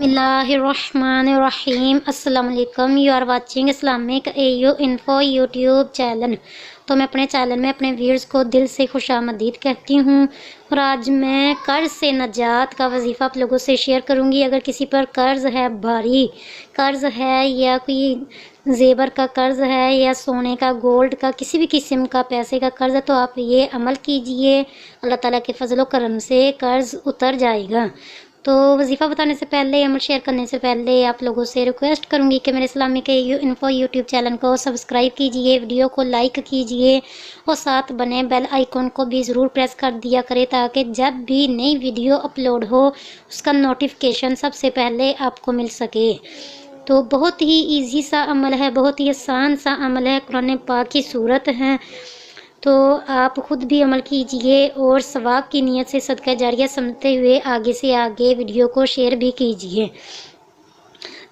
बिस्मिल्लाहिर्रहमानिर्रहीम। अस्सलाम वालेकुम। You are watching Islamic AU info YouTube channel. तो मैं अपने चैनल में अपने व्यूअर्स को दिल से खुशामदीद कहती हूँ। और आज मैं कर्ज़ से नजात का वजीफ़ा आप लोगों से शेयर करूँगी। अगर किसी पर कर्ज़ है, भारी कर्ज़ है, या कोई जेवर का कर्ज़ है, या सोने का, गोल्ड का, किसी भी किस्म का पैसे का कर्ज़ है, तो आप ये अमल कीजिए, अल्लाह ताला के फजल व करम से कर्ज़ उतर जाएगा। तो वजीफ़ा बताने से पहले, अमल शेयर करने से पहले आप लोगों से रिक्वेस्ट करूंगी कि मेरे इस्लामिक इन्फो यूट्यूब चैनल को सब्सक्राइब कीजिए, वीडियो को लाइक कीजिए और साथ बने बेल आइकॉन को भी ज़रूर प्रेस कर दिया करें, ताकि जब भी नई वीडियो अपलोड हो उसका नोटिफिकेशन सबसे पहले आपको मिल सके। तो बहुत ही ईजी सा अमल है, बहुत ही आसान सा अमल है, कुरान पाक की सूरत है। तो आप ख़ुद भी अमल कीजिए और सवाब की नीयत से सदका जारिया समझते हुए आगे से आगे वीडियो को शेयर भी कीजिए।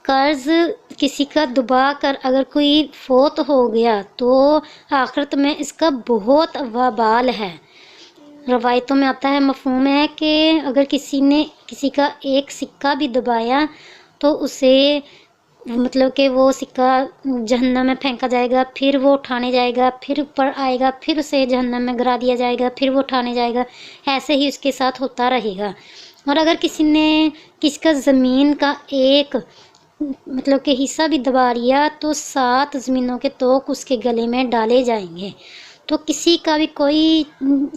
कर्ज़ किसी का दबा कर अगर कोई फोत हो गया तो आखिरत में इसका बहुत वबाल है। रवायतों में आता है, मफ़हूम है कि अगर किसी ने किसी का एक सिक्का भी दबाया तो उसे मतलब कि वो सिक्का जहन्नम में फेंका जाएगा, फिर वो उठाने जाएगा, फिर ऊपर आएगा, फिर उसे जहन्नम में गिरा दिया जाएगा, फिर वो उठाने जाएगा। ऐसे ही उसके साथ होता रहेगा। और अगर किसी ने किसका ज़मीन का एक मतलब कि हिस्सा भी दबा लिया तो 7 ज़मीनों के तोक उसके गले में डाले जाएंगे। तो किसी का भी कोई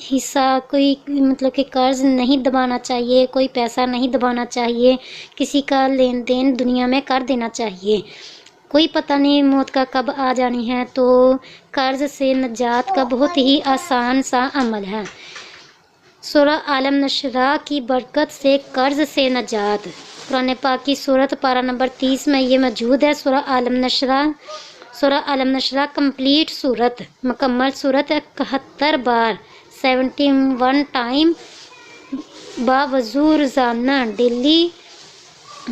हिस्सा, कोई मतलब कि कर्ज़ नहीं दबाना चाहिए, कोई पैसा नहीं दबाना चाहिए, किसी का लेन देन दुनिया में कर देना चाहिए। कोई पता नहीं मौत का कब आ जानी है। तो कर्ज़ से नजात का बहुत ही आसान सा अमल है। सूरह आलम नशरा की बरकत से कर्ज़ से नजात, कुरान पाक की सूरत पारा नंबर 30 में ये मौजूद है। सूरह आलम नशरा कंप्लीट सूरत, मुकम्मल सूरत 71 बार 71 टाइम बावजू रोज़ाना डेली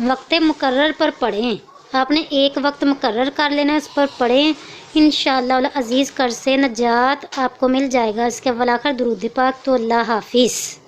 वक्त मुकर्रर पर पढ़ें। आपने एक वक्त मुकर्रर कर लेना है, उस पर पढ़ें। इंशाअल्लाह अज़ीज़ कर्ज़ से नजात आपको मिल जाएगा। इसके अव्वल आखिर दुरूद पाक। तो अल्लाह हाफिज़।